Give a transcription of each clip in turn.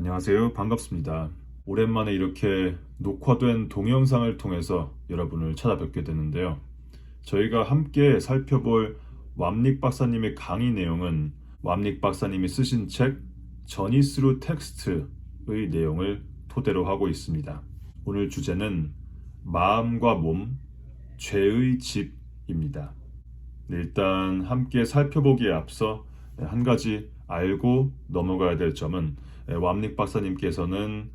안녕하세요. 반갑습니다. 오랜만에 이렇게 녹화된 동영상을 통해서 여러분을 찾아뵙게 되는데요. 저희가 함께 살펴볼 왑닉 박사님의 강의 내용은 왑닉 박사님이 쓰신 책 저니스루 텍스트의 내용을 토대로 하고 있습니다. 오늘 주제는 마음과 몸, 죄의 집입니다. 일단 함께 살펴보기에 앞서 한 가지 알고 넘어가야 될 점은 왑닉 박사님께서는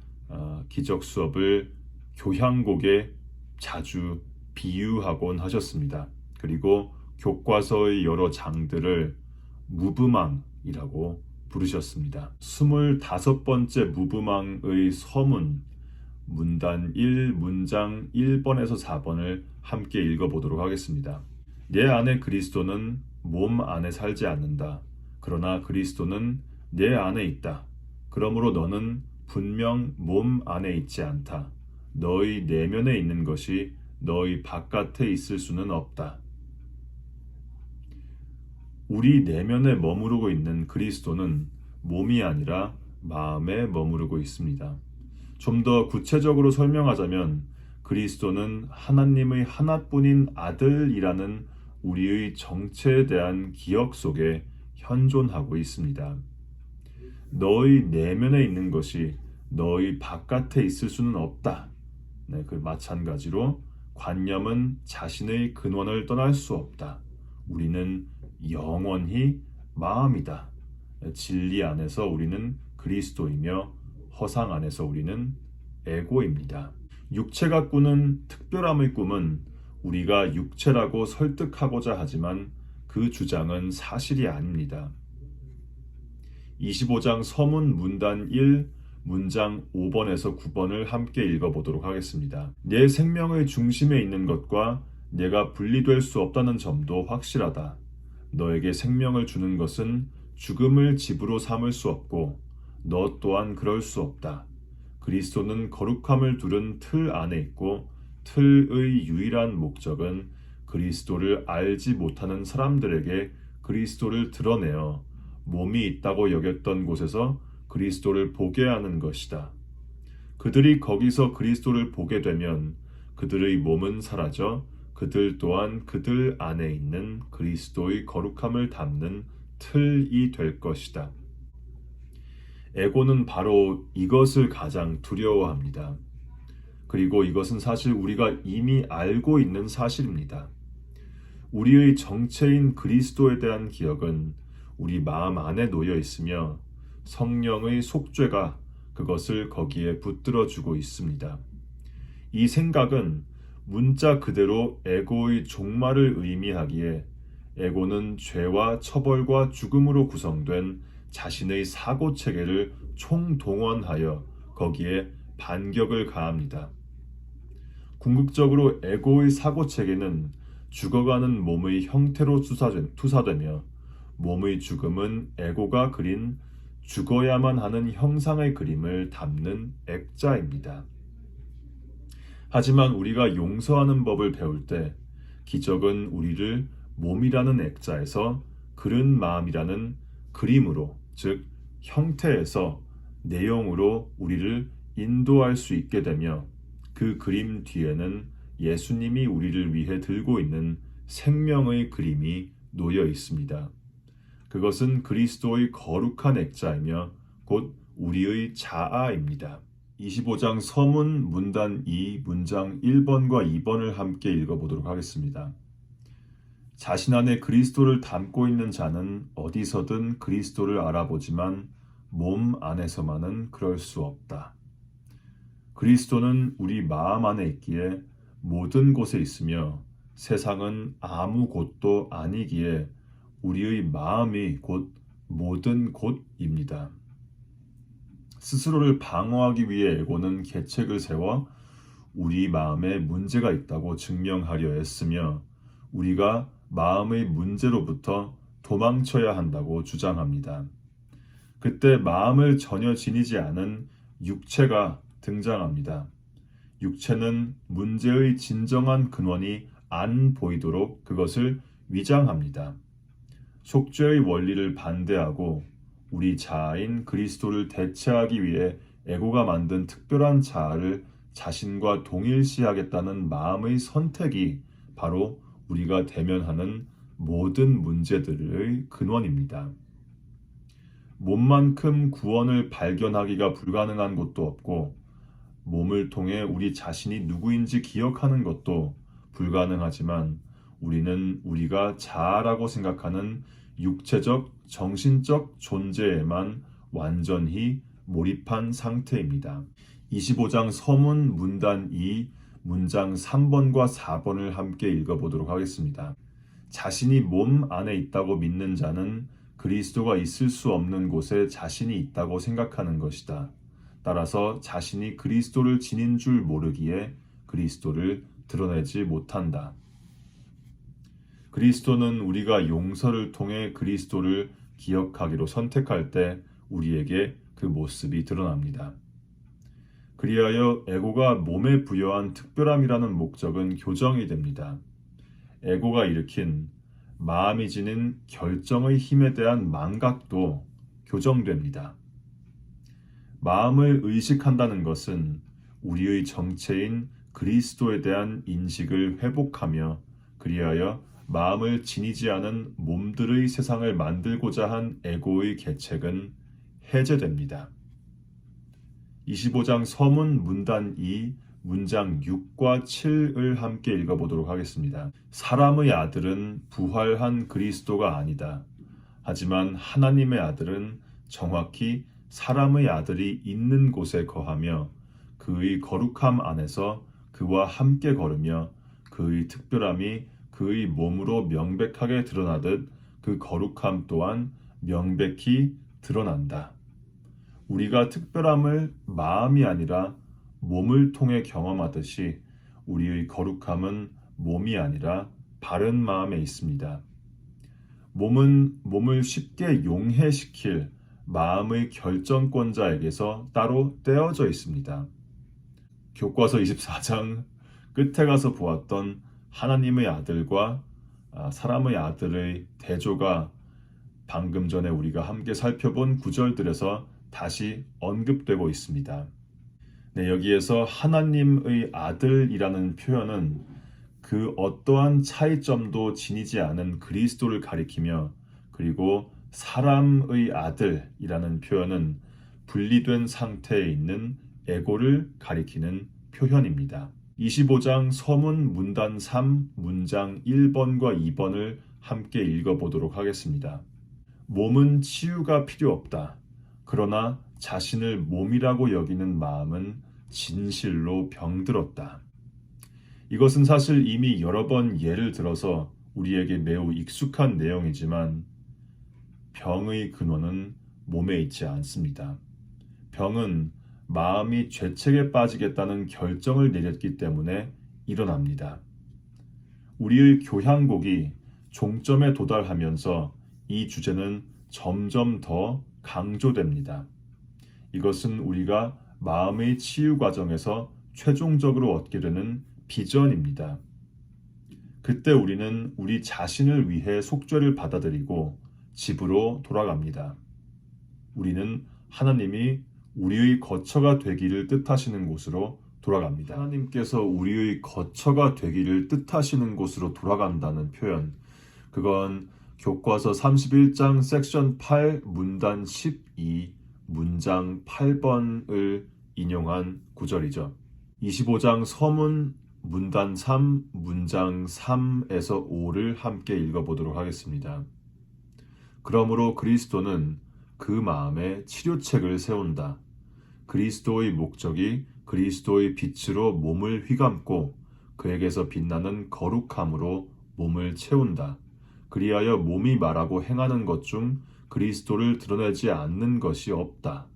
기적 수업을 교향곡에 자주 비유하곤 하셨습니다. 그리고 교과서의 여러 장들을 무브망이라고 부르셨습니다. 25번째 무브망의 서문 문단 1, 문장 1번에서 4번을 함께 읽어보도록 하겠습니다. 내 안에 그리스도는 몸 안에 살지 않는다. 그러나 그리스도는 내 안에 있다. 그러므로 너는 분명 몸 안에 있지 않다. 너희 내면에 있는 것이 너희 바깥에 있을 수는 없다. 우리 내면에 머무르고 있는 그리스도는 몸이 아니라 마음에 머무르고 있습니다. 좀 더 구체적으로 설명하자면 그리스도는 하나님의 하나뿐인 아들이라는 우리의 정체에 대한 기억 속에 현존하고 있습니다. 너희 내면에 있는 것이 너희 바깥에 있을 수는 없다. 그 마찬가지로 관념은 자신의 근원을 떠날 수 없다. 우리는 영원히 마음이다. 진리 안에서 우리는 그리스도이며 허상 안에서 우리는 에고입니다. 육체가 꾸는 특별함의 꿈은 우리가 육체라고 설득하고자 하지만 그 주장은 사실이 아닙니다. 25장 서문 문단 1, 문장 5번에서 9번을 함께 읽어보도록 하겠습니다. 내 생명의 중심에 있는 것과 내가 분리될 수 없다는 점도 확실하다. 너에게 생명을 주는 것은 죽음을 집으로 삼을 수 없고 너 또한 그럴 수 없다. 그리스도는 거룩함을 두른 틀 안에 있고 틀의 유일한 목적은 그리스도를 알지 못하는 사람들에게 그리스도를 드러내어 몸이 있다고 여겼던 곳에서 그리스도를 보게 하는 것이다. 그들이 거기서 그리스도를 보게 되면 그들의 몸은 사라져 그들 또한 그들 안에 있는 그리스도의 거룩함을 담는 틀이 될 것이다. 에고는 바로 이것을 가장 두려워합니다. 그리고 이것은 사실 우리가 이미 알고 있는 사실입니다. 우리의 정체인 그리스도에 대한 기억은 우리 마음 안에 놓여 있으며 성령의 속죄가 그것을 거기에 붙들어주고 있습니다. 이 생각은 문자 그대로 에고의 종말을 의미하기에 에고는 죄와 처벌과 죽음으로 구성된 자신의 사고체계를 총동원하여 거기에 반격을 가합니다. 궁극적으로 에고의 사고체계는 죽어가는 몸의 형태로 투사되며 몸의 죽음은 에고가 그린 죽어야만 하는 형상의 그림을 담는 액자입니다. 하지만 우리가 용서하는 법을 배울 때 기적은 우리를 몸이라는 액자에서 그른 마음이라는 그림으로, 즉 형태에서 내용으로 우리를 인도할 수 있게 되며 그 그림 뒤에는 예수님이 우리를 위해 들고 있는 생명의 그림이 놓여 있습니다. 그것은 그리스도의 거룩한 액자이며 곧 우리의 자아입니다. 25장 서문 문단 2 문장 1번과 2번을 함께 읽어보도록 하겠습니다. 자신 안에 그리스도를 담고 있는 자는 어디서든 그리스도를 알아보지만 몸 안에서만은 그럴 수 없다. 그리스도는 우리 마음 안에 있기에 모든 곳에 있으며 세상은 아무 곳도 아니기에 우리의 마음이 곧 모든 곳입니다. 스스로를 방어하기 위해 에고는 계책을 세워 우리 마음에 문제가 있다고 증명하려 했으며 우리가 마음의 문제로부터 도망쳐야 한다고 주장합니다. 그때 마음을 전혀 지니지 않은 육체가 등장합니다. 육체는 문제의 진정한 근원이 안 보이도록 그것을 위장합니다. 속죄의 원리를 반대하고 우리 자아인 그리스도를 대체하기 위해 에고가 만든 특별한 자아를 자신과 동일시하겠다는 마음의 선택이 바로 우리가 대면하는 모든 문제들의 근원입니다. 몸만큼 구원을 발견하기가 불가능한 곳도 없고, 몸을 통해 우리 자신이 누구인지 기억하는 것도 불가능하지만, 우리는 우리가 자아라고 생각하는 육체적, 정신적 존재에만 완전히 몰입한 상태입니다. 25장 서문 문단 2, 문장 3번과 4번을 함께 읽어보도록 하겠습니다. 자신이 몸 안에 있다고 믿는 자는 그리스도가 있을 수 없는 곳에 자신이 있다고 생각하는 것이다. 따라서 자신이 그리스도를 지닌 줄 모르기에 그리스도를 드러내지 못한다. 그리스도는 우리가 용서를 통해 그리스도를 기억하기로 선택할 때 우리에게 그 모습이 드러납니다. 그리하여 에고가 몸에 부여한 특별함이라는 목적은 교정이 됩니다. 에고가 일으킨 마음이 지닌 결정의 힘에 대한 망각도 교정됩니다. 마음을 의식한다는 것은 우리의 정체인 그리스도에 대한 인식을 회복하며 그리하여 마음을 지니지 않은 몸들의 세상을 만들고자 한 에고의 계책은 해제됩니다. 25장 서문 문단 2, 문장 6과 7을 함께 읽어보도록 하겠습니다. 사람의 아들은 부활한 그리스도가 아니다. 하지만 하나님의 아들은 정확히 사람의 아들이 있는 곳에 거하며 그의 거룩함 안에서 그와 함께 걸으며 그의 특별함이 그의 몸으로 명백하게 드러나듯 그 거룩함 또한 명백히 드러난다. 우리가 특별함을 마음이 아니라 몸을 통해 경험하듯이 우리의 거룩함은 몸이 아니라 바른 마음에 있습니다. 몸은 몸을 쉽게 용해시킬 마음의 결정권자에게서 따로 떼어져 있습니다. 교과서 24장 끝에 가서 보았던 하나님의 아들과 사람의 아들의 대조가 방금 전에 우리가 함께 살펴본 구절들에서 다시 언급되고 있습니다. 네, 여기에서 하나님의 아들이라는 표현은 그 어떠한 차이점도 지니지 않은 그리스도를 가리키며, 그리고 사람의 아들이라는 표현은 분리된 상태에 있는 에고를 가리키는 표현입니다. 25장 서문 문단 3, 문장 1번과 2번을 함께 읽어보도록 하겠습니다. 몸은 치유가 필요 없다. 그러나 자신을 몸이라고 여기는 마음은 진실로 병들었다. 이것은 사실 이미 여러 번 예를 들어서 우리에게 매우 익숙한 내용이지만 병의 근원은 몸에 있지 않습니다. 병은 마음이 죄책에 빠지겠다는 결정을 내렸기 때문에 일어납니다. 우리의 교향곡이 종점에 도달하면서 이 주제는 점점 더 강조됩니다. 이것은 우리가 마음의 치유 과정에서 최종적으로 얻게 되는 비전입니다. 그때 우리는 우리 자신을 위해 속죄를 받아들이고 집으로 돌아갑니다. 우리는 하나님이 우리의 거처가 되기를 뜻하시는 곳으로 돌아갑니다. 하나님께서 우리의 거처가 되기를 뜻하시는 곳으로 돌아간다는 표현, 그건 교과서 31장 섹션 8 문단 12 문장 8번을 인용한 구절이죠. 25장 서문 문단 3 문장 3에서 5를 함께 읽어보도록 하겠습니다. 그러므로 그리스도는 그 마음에 치료책을 세운다. 그리스도의 목적이 그리스도의 빛으로 몸을 휘감고 그에게서 빛나는 거룩함으로 몸을 채운다. 그리하여 몸이 말하고 행하는 것 중 그리스도를 드러내지 않는 것이 없다.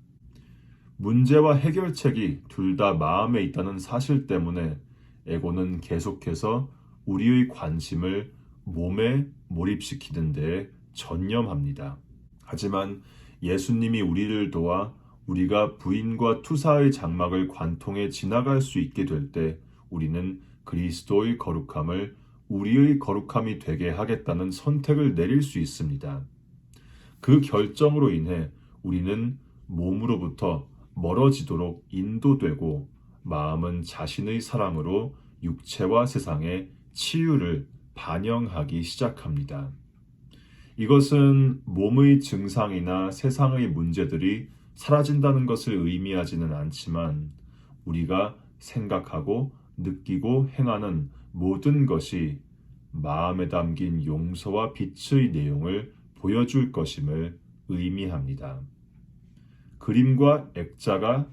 문제와 해결책이 둘 다 마음에 있다는 사실 때문에 에고는 계속해서 우리의 관심을 몸에 몰입시키는 데에 전념합니다. 하지만 예수님이 우리를 도와 우리가 부인과 투사의 장막을 관통해 지나갈 수 있게 될 때 우리는 그리스도의 거룩함을 우리의 거룩함이 되게 하겠다는 선택을 내릴 수 있습니다. 그 결정으로 인해 우리는 몸으로부터 멀어지도록 인도되고 마음은 자신의 사랑으로 육체와 세상의 치유를 반영하기 시작합니다. 이것은 몸의 증상이나 세상의 문제들이 사라진다는 것을 의미하지는 않지만 우리가 생각하고 느끼고 행하는 모든 것이 마음에 담긴 용서와 빛의 내용을 보여줄 것임을 의미합니다. 그림과 액자라는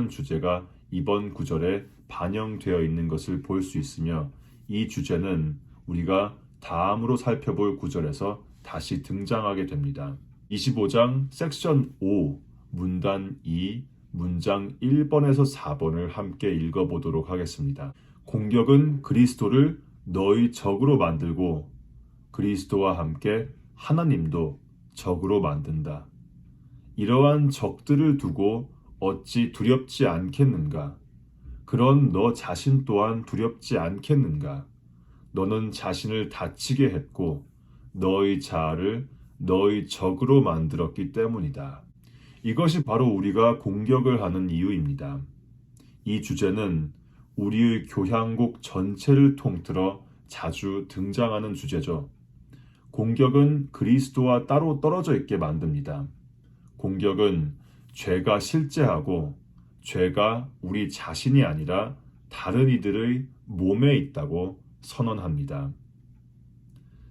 주제가 이번 구절에 반영되어 있는 것을 볼 수 있으며 이 주제는 우리가 다음으로 살펴볼 구절에서 다시 등장하게 됩니다. 25장 섹션 5 문단 2 문장 1번에서 4번을 함께 읽어보도록 하겠습니다. 공격은 그리스도를 너희 적으로 만들고 그리스도와 함께 하나님도 적으로 만든다. 이러한 적들을 두고 어찌 두렵지 않겠는가? 그런 너 자신 또한 두렵지 않겠는가? 너는 자신을 다치게 했고 너의 자아를 너의 적으로 만들었기 때문이다. 이것이 바로 우리가 공격을 하는 이유입니다. 이 주제는 우리의 교향곡 전체를 통틀어 자주 등장하는 주제죠. 공격은 그리스도와 따로 떨어져 있게 만듭니다. 공격은 죄가 실제하고 죄가 우리 자신이 아니라 다른 이들의 몸에 있다고 선언합니다.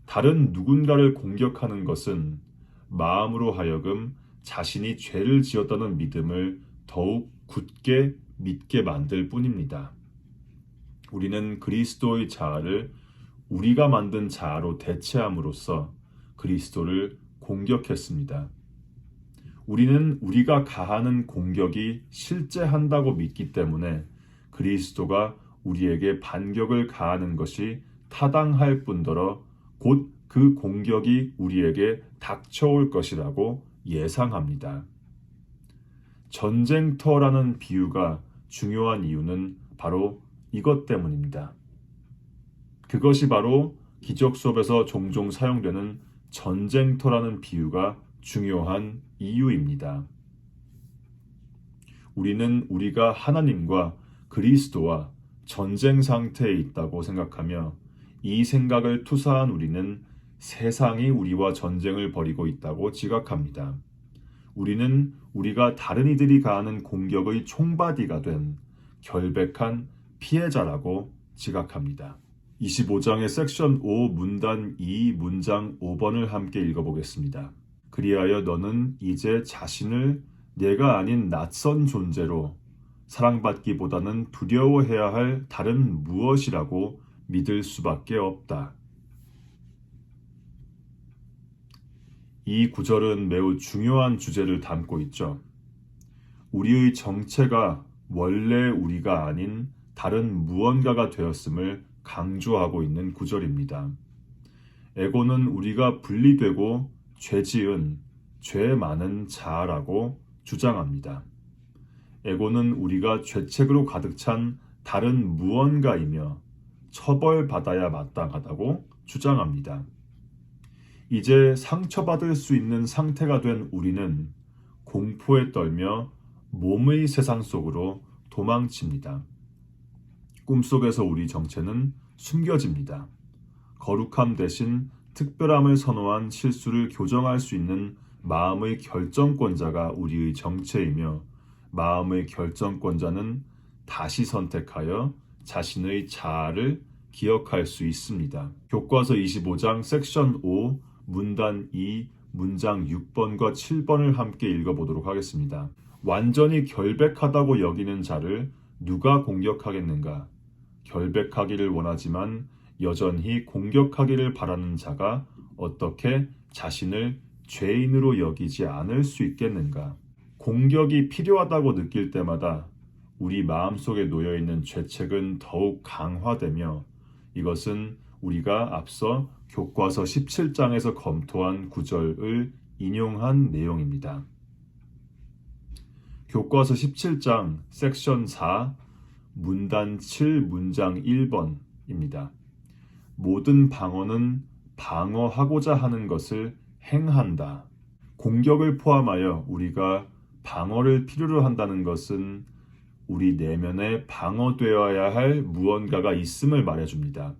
다른 누군가를 공격하는 것은 마음으로 하여금 자신이 죄를 지었다는 믿음을 더욱 굳게 믿게 만들 뿐입니다. 우리는 그리스도의 자아를 우리가 만든 자아로 대체함으로써 그리스도를 공격했습니다. 우리는 우리가 가하는 공격이 실제한다고 믿기 때문에 그리스도가 우리에게 반격을 가하는 것이 타당할 뿐더러 곧 그 공격이 우리에게 닥쳐올 것이라고 예상합니다. 전쟁터라는 비유가 중요한 이유는 바로 이것 때문입니다. 그것이 바로 기적 수업에서 종종 사용되는 전쟁터라는 비유가 중요한 이유입니다. 우리는 우리가 하나님과 그리스도와 전쟁 상태에 있다고 생각하며 이 생각을 투사한 우리는 세상이 우리와 전쟁을 벌이고 있다고 지각합니다. 우리는 우리가 다른 이들이 가하는 공격의 총바디가 된 결백한 피해자라고 지각합니다. 25장의 섹션 5 문단 2 문장 5번을 함께 읽어보겠습니다. 그리하여 너는 이제 자신을 내가 아닌 낯선 존재로 사랑받기보다는 두려워해야 할 다른 무엇이라고 믿을 수밖에 없다. 이 구절은 매우 중요한 주제를 담고 있죠. 우리의 정체가 원래 우리가 아닌 다른 무언가가 되었음을 강조하고 있는 구절입니다. 에고는 우리가 분리되고 죄지은, 죄 많은 자아라고 주장합니다. 에고는 우리가 죄책으로 가득 찬 다른 무언가이며 처벌받아야 마땅하다고 주장합니다. 이제 상처받을 수 있는 상태가 된 우리는 공포에 떨며 몸의 세상 속으로 도망칩니다. 꿈속에서 우리 정체는 숨겨집니다. 거룩함 대신 특별함을 선호한 실수를 교정할 수 있는 마음의 결정권자가 우리의 정체이며 마음의 결정권자는 다시 선택하여 자신의 자아를 기억할 수 있습니다. 교과서 25장 섹션 5 문단 2 문장 6번과 7번을 함께 읽어보도록 하겠습니다. 완전히 결백하다고 여기는 자를 누가 공격하겠는가? 결백하기를 원하지만 여전히 공격하기를 바라는 자가 어떻게 자신을 죄인으로 여기지 않을 수 있겠는가? 공격이 필요하다고 느낄 때마다 우리 마음속에 놓여있는 죄책은 더욱 강화되며 이것은 우리가 앞서 교과서 17장에서 검토한 구절을 인용한 내용입니다. 교과서 17장 섹션 4 문단 7 문장 1번입니다. 모든 방어는 방어하고자 하는 것을 행한다. 공격을 포함하여 우리가 방어를 필요로 한다는 것은 우리 내면에 방어되어야 할 무언가가 있음을 말해줍니다.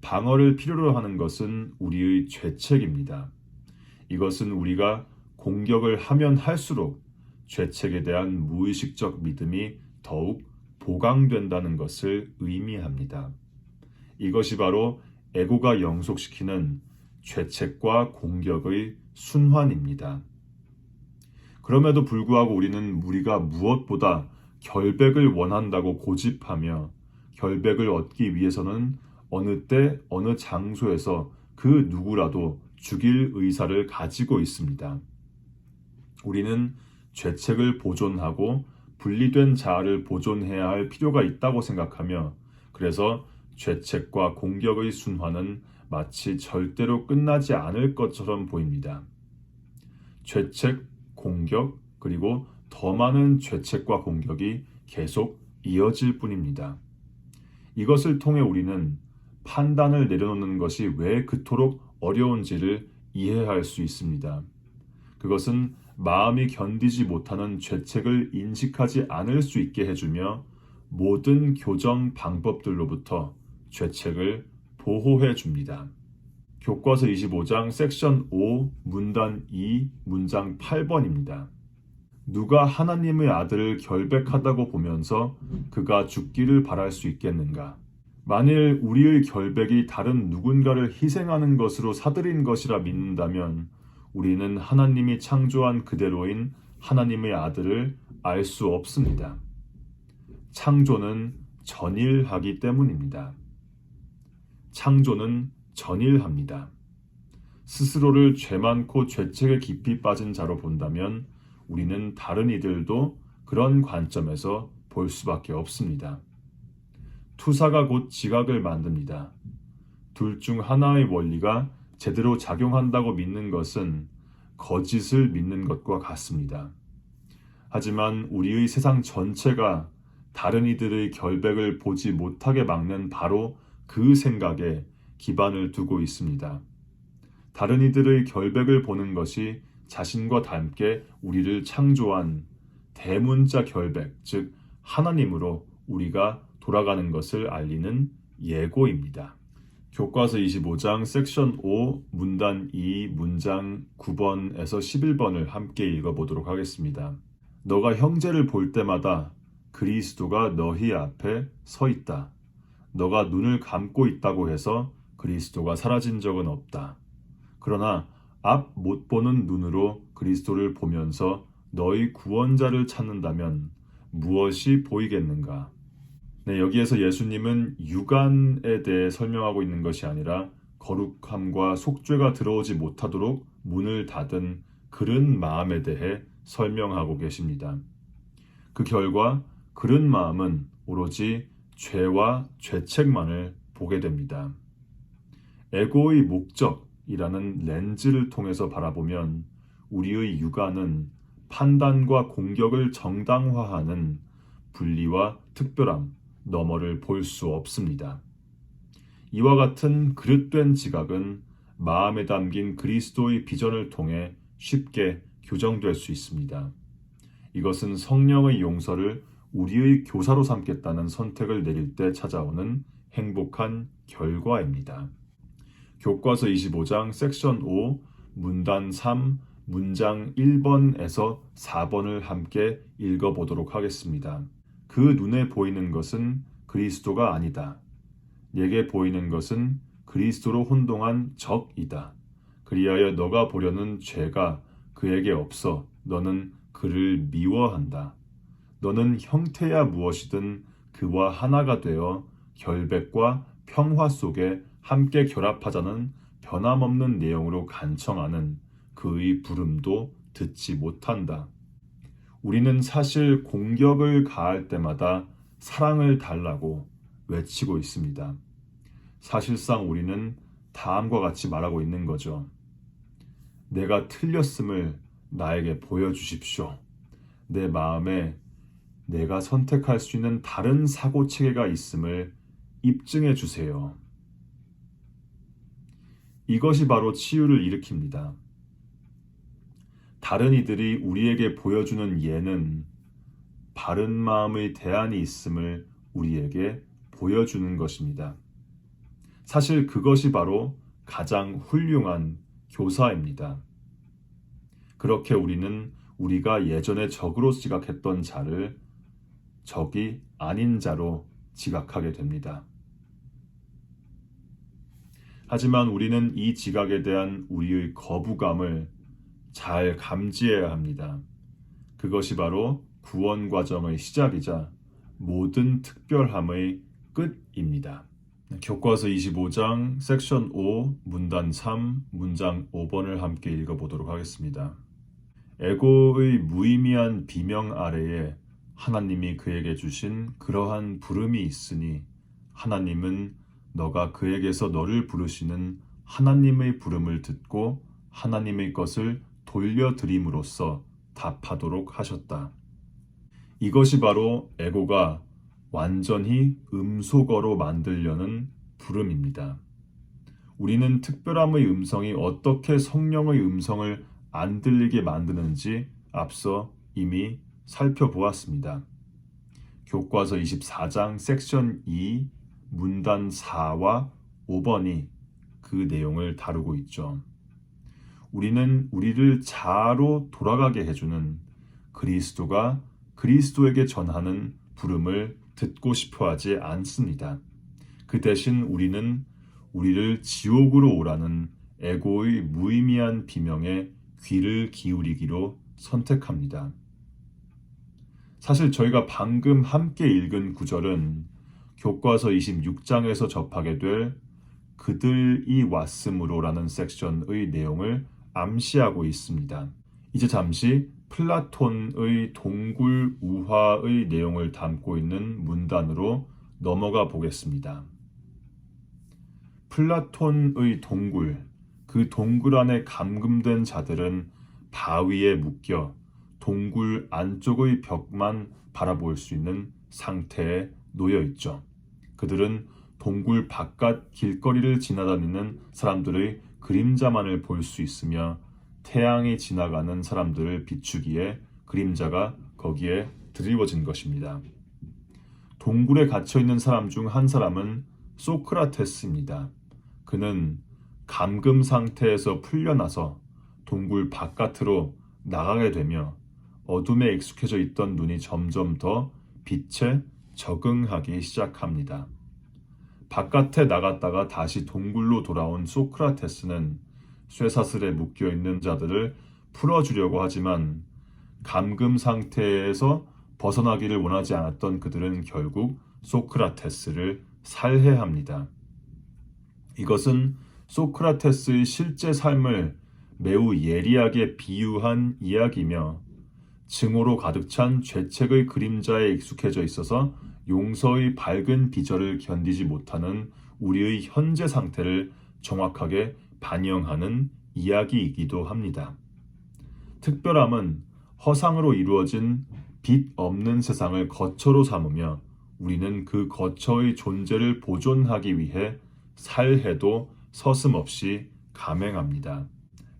방어를 필요로 하는 것은 우리의 죄책입니다. 이것은 우리가 공격을 하면 할수록 죄책에 대한 무의식적 믿음이 더욱 보강된다는 것을 의미합니다. 이것이 바로 에고가 영속시키는 죄책과 공격의 순환입니다. 그럼에도 불구하고 우리가 무엇보다 결백을 원한다고 고집하며 결백을 얻기 위해서는 어느 때 어느 장소에서 그 누구라도 죽일 의사를 가지고 있습니다. 우리는 죄책을 보존하고 분리된 자아를 보존해야 할 필요가 있다고 생각하며 그래서 죄책과 공격의 순환은 마치 절대로 끝나지 않을 것처럼 보입니다. 죄책, 공격, 그리고 더 많은 죄책과 공격이 계속 이어질 뿐입니다. 이것을 통해 우리는 판단을 내려놓는 것이 왜 그토록 어려운지를 이해할 수 있습니다. 그것은 마음이 견디지 못하는 죄책을 인식하지 않을 수 있게 해주며 모든 교정 방법들로부터 죄책을 보호해 줍니다. 교과서 25장 섹션 5 문단 2 문장 8번입니다. 누가 하나님의 아들을 결백하다고 보면서 그가 죽기를 바랄 수 있겠는가? 만일 우리의 결백이 다른 누군가를 희생하는 것으로 사들인 것이라 믿는다면 우리는 하나님이 창조한 그대로인 하나님의 아들을 알 수 없습니다. 창조는 전일하기 때문입니다. 창조는 전일합니다. 스스로를 죄 많고 죄책에 깊이 빠진 자로 본다면 우리는 다른 이들도 그런 관점에서 볼 수밖에 없습니다. 투사가 곧 지각을 만듭니다. 둘 중 하나의 원리가 제대로 작용한다고 믿는 것은 거짓을 믿는 것과 같습니다. 하지만 우리의 세상 전체가 다른 이들의 결백을 보지 못하게 막는 바로 그 생각에 기반을 두고 있습니다. 다른 이들의 결백을 보는 것이 자신과 닮게 우리를 창조한 대문자 결백, 즉 하나님으로 우리가 돌아가는 것을 알리는 예고입니다. 교과서 25장 섹션 5 문단 2 문장 9번에서 11번을 함께 읽어보도록 하겠습니다. 너가 형제를 볼 때마다 그리스도가 너희 앞에 서 있다. 너가 눈을 감고 있다고 해서 그리스도가 사라진 적은 없다. 그러나 앞 못 보는 눈으로 그리스도를 보면서 너희 구원자를 찾는다면 무엇이 보이겠는가? 네, 여기에서 예수님은 육안에 대해 설명하고 있는 것이 아니라 거룩함과 속죄가 들어오지 못하도록 문을 닫은 그른 마음에 대해 설명하고 계십니다. 그 결과 그른 마음은 오로지 죄와 죄책만을 보게 됩니다. 에고의 목적이라는 렌즈를 통해서 바라보면 우리의 육안은 판단과 공격을 정당화하는 분리와 특별함, 너머를 볼 수 없습니다. 이와 같은 그릇된 지각은 마음에 담긴 그리스도의 비전을 통해 쉽게 교정될 수 있습니다. 이것은 성령의 용서를 우리의 교사로 삼겠다는 선택을 내릴 때 찾아오는 행복한 결과입니다. 교과서 25장 섹션 5 문단 3 문장 1번에서 4번을 함께 읽어보도록 하겠습니다. 그 눈에 보이는 것은 그리스도가 아니다. 내게 보이는 것은 그리스도로 혼동한 적이다. 그리하여 너가 보려는 죄가 그에게 없어 너는 그를 미워한다. 너는 형태야 무엇이든 그와 하나가 되어 결백과 평화 속에 함께 결합하자는 변함없는 내용으로 간청하는 그의 부름도 듣지 못한다. 우리는 사실 공격을 가할 때마다 사랑을 달라고 외치고 있습니다. 사실상 우리는 다음과 같이 말하고 있는 거죠. 내가 틀렸음을 나에게 보여주십시오. 내 마음에 내가 선택할 수 있는 다른 사고 체계가 있음을 입증해 주세요. 이것이 바로 치유를 일으킵니다. 다른 이들이 우리에게 보여주는 예는 바른 마음의 대안이 있음을 우리에게 보여주는 것입니다. 사실 그것이 바로 가장 훌륭한 교사입니다. 그렇게 우리는 우리가 예전에 적으로 지각했던 자를 적이 아닌 자로 지각하게 됩니다. 하지만 우리는 이 지각에 대한 우리의 거부감을 잘 감지해야 합니다. 그것이 바로 구원 과정의 시작이자 모든 특별함의 끝입니다. 교과서 25장 섹션 5 문단 3 문장 5번을 함께 읽어보도록 하겠습니다. 에고의 무의미한 비명 아래에 하나님이 그에게 주신 그러한 부름이 있으니 하나님은 너가 그에게서 너를 부르시는 하나님의 부름을 듣고 하나님의 것을 돌려드림으로써 답하도록 하셨다. 이것이 바로 에고가 완전히 음소거로 만들려는 부름입니다. 우리는 특별함의 음성이 어떻게 성령의 음성을 안 들리게 만드는지 앞서 이미 살펴보았습니다. 교과서 24장 섹션 2 문단 4와 5번이 그 내용을 다루고 있죠. 우리는 우리를 자아로 돌아가게 해주는 그리스도가 그리스도에게 전하는 부름을 듣고 싶어 하지 않습니다. 그 대신 우리는 우리를 지옥으로 오라는 에고의 무의미한 비명에 귀를 기울이기로 선택합니다. 사실 저희가 방금 함께 읽은 구절은 교과서 26장에서 접하게 될 그들이 왔으므로라는 섹션의 내용을 암시하고 있습니다. 이제 잠시 플라톤의 동굴 우화의 내용을 담고 있는 문단으로 넘어가 보겠습니다. 플라톤의 동굴, 그 동굴 안에 감금된 자들은 바위에 묶여 동굴 안쪽의 벽만 바라볼 수 있는 상태에 놓여 있죠. 그들은 동굴 바깥 길거리를 지나다니는 사람들의 그림자만을 볼 수 있으며 태양이 지나가는 사람들을 비추기에 그림자가 거기에 드리워진 것입니다. 동굴에 갇혀 있는 사람 중 한 사람은 소크라테스입니다. 그는 감금 상태에서 풀려나서 동굴 바깥으로 나가게 되며 어둠에 익숙해져 있던 눈이 점점 더 빛에 적응하기 시작합니다. 바깥에 나갔다가 다시 동굴로 돌아온 소크라테스는 쇠사슬에 묶여있는 자들을 풀어주려고 하지만 감금 상태에서 벗어나기를 원하지 않았던 그들은 결국 소크라테스를 살해합니다. 이것은 소크라테스의 실제 삶을 매우 예리하게 비유한 이야기며 증오로 가득 찬 죄책의 그림자에 익숙해져 있어서 용서의 밝은 비전을 견디지 못하는 우리의 현재 상태를 정확하게 반영하는 이야기이기도 합니다. 특별함은 허상으로 이루어진 빛 없는 세상을 거처로 삼으며 우리는 그 거처의 존재를 보존하기 위해 살해도 서슴없이 감행합니다.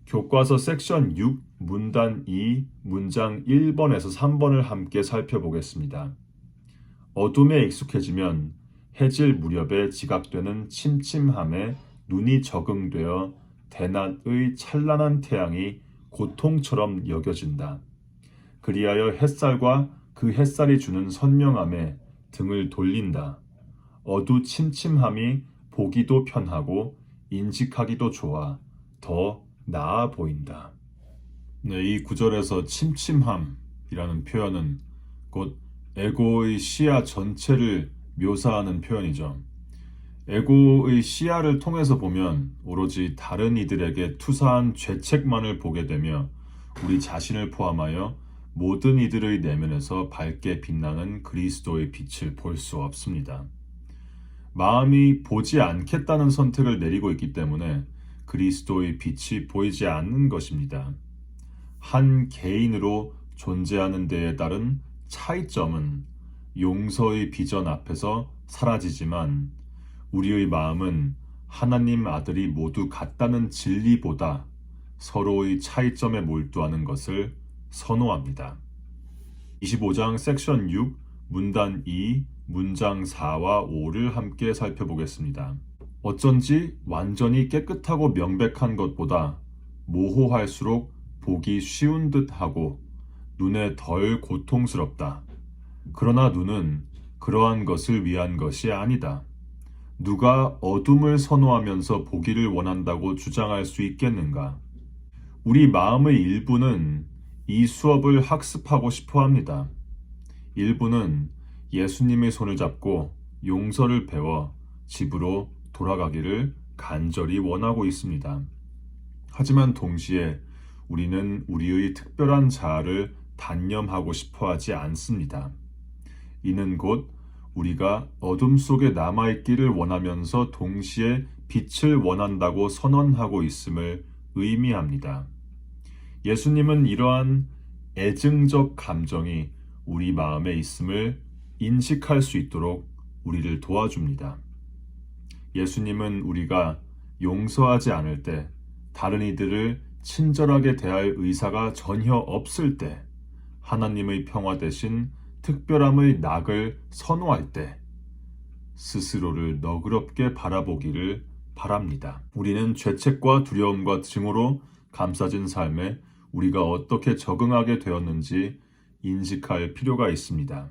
교과서 섹션 6 문단 2 문장 1번에서 3번을 함께 살펴보겠습니다. 어둠에 익숙해지면 해질 무렵에 지각되는 침침함에 눈이 적응되어 대낮의 찬란한 태양이 고통처럼 여겨진다. 그리하여 햇살과 그 햇살이 주는 선명함에 등을 돌린다. 어두침침함이 보기도 편하고 인식하기도 좋아 더 나아 보인다. 네, 이 구절에서 침침함이라는 표현은 곧 에고의 시야 전체를 묘사하는 표현이죠. 에고의 시야를 통해서 보면 오로지 다른 이들에게 투사한 죄책만을 보게 되며 우리 자신을 포함하여 모든 이들의 내면에서 밝게 빛나는 그리스도의 빛을 볼 수 없습니다. 마음이 보지 않겠다는 선택을 내리고 있기 때문에 그리스도의 빛이 보이지 않는 것입니다. 한 개인으로 존재하는 데에 따른 차이점은 용서의 비전 앞에서 사라지지만 우리의 마음은 하나님 아들이 모두 같다는 진리보다 서로의 차이점에 몰두하는 것을 선호합니다. 25장 섹션 6, 문단 2, 문장 4와 5를 함께 살펴보겠습니다. 어쩐지 완전히 깨끗하고 명백한 것보다 모호할수록 보기 쉬운 듯하고 눈에 덜 고통스럽다. 그러나 눈은 그러한 것을 위한 것이 아니다. 누가 어둠을 선호하면서 보기를 원한다고 주장할 수 있겠는가? 우리 마음의 일부는 이 수업을 학습하고 싶어 합니다. 일부는 예수님의 손을 잡고 용서를 배워 집으로 돌아가기를 간절히 원하고 있습니다. 하지만 동시에 우리는 우리의 특별한 자아를 단념하고 싶어 하지 않습니다. 이는 곧 우리가 어둠 속에 남아있기를 원하면서 동시에 빛을 원한다고 선언하고 있음을 의미합니다. 예수님은 이러한 애증적 감정이 우리 마음에 있음을 인식할 수 있도록 우리를 도와줍니다. 예수님은 우리가 용서하지 않을 때, 다른 이들을 친절하게 대할 의사가 전혀 없을 때, 하나님의 평화 대신 특별함의 낙을 선호할 때 스스로를 너그럽게 바라보기를 바랍니다. 우리는 죄책과 두려움과 증오로 감싸진 삶에 우리가 어떻게 적응하게 되었는지 인식할 필요가 있습니다.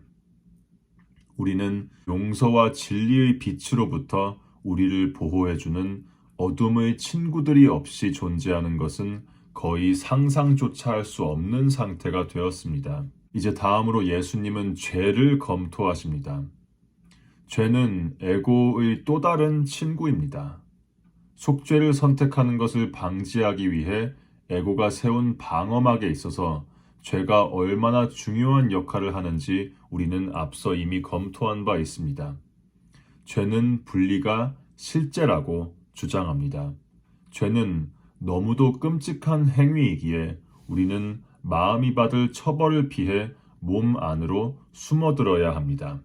우리는 용서와 진리의 빛으로부터 우리를 보호해주는 어둠의 친구들이 없이 존재하는 것은 거의 상상조차 할 수 없는 상태가 되었습니다. 이제 다음으로 예수님은 죄를 검토하십니다. 죄는 에고의 또 다른 친구입니다. 속죄를 선택하는 것을 방지하기 위해 에고가 세운 방어막에 있어서 죄가 얼마나 중요한 역할을 하는지 우리는 앞서 이미 검토한 바 있습니다. 죄는 분리가 실제라고 주장합니다. 죄는 너무도 끔찍한 행위이기에 우리는 마음이 받을 처벌을 피해 몸 안으로 숨어들어야 합니다.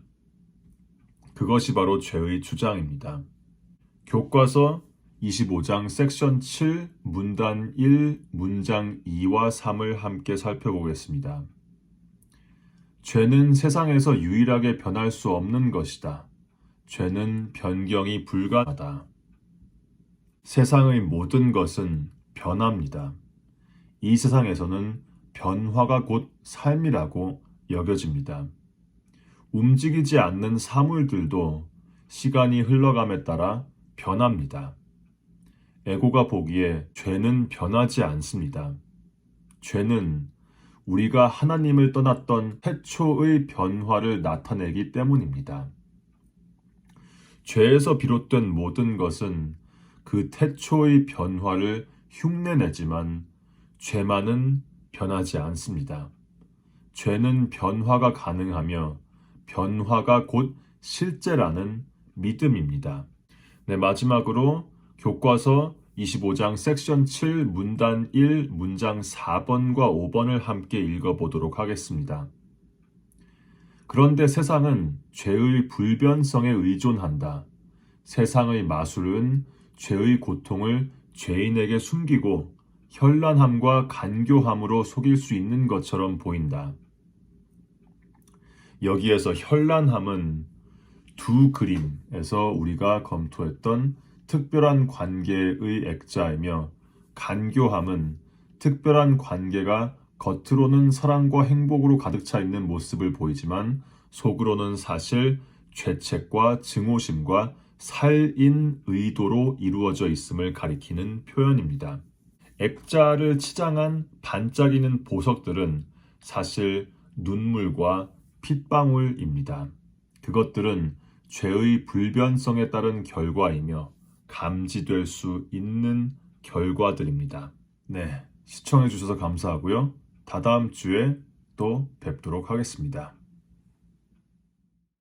그것이 바로 죄의 주장입니다. 교과서 25장 섹션 7, 문단 1, 문장 2와 3을 함께 살펴보겠습니다. 죄는 세상에서 유일하게 변할 수 없는 것이다. 죄는 변경이 불가하다. 세상의 모든 것은 변합니다. 이 세상에서는 변화가 곧 삶이라고 여겨집니다. 움직이지 않는 사물들도 시간이 흘러감에 따라 변합니다. 에고가 보기에 죄는 변하지 않습니다. 죄는 우리가 하나님을 떠났던 태초의 변화를 나타내기 때문입니다. 죄에서 비롯된 모든 것은 그 태초의 변화를 흉내내지만 죄만은 변하지 않습니다. 죄는 변화가 가능하며 변화가 곧 실제라는 믿음입니다. 네, 마지막으로 교과서 25장 섹션 7 문단 1 문장 4번과 5번을 함께 읽어보도록 하겠습니다. 그런데 세상은 죄의 불변성에 의존한다. 세상의 마술은 죄의 고통을 죄인에게 숨기고 현란함과 간교함으로 속일 수 있는 것처럼 보인다. 여기에서 현란함은 두 그림에서 우리가 검토했던 특별한 관계의 액자이며 간교함은 특별한 관계가 겉으로는 사랑과 행복으로 가득 차 있는 모습을 보이지만 속으로는 사실 죄책과 증오심과 살인 의도로 이루어져 있음을 가리키는 표현입니다. 액자를 치장한 반짝이는 보석들은 사실 눈물과 핏방울입니다. 그것들은 죄의 불변성에 따른 결과이며 감지될 수 있는 결과들입니다. 네, 시청해 주셔서 감사하고요. 다다음 주에 또 뵙도록 하겠습니다.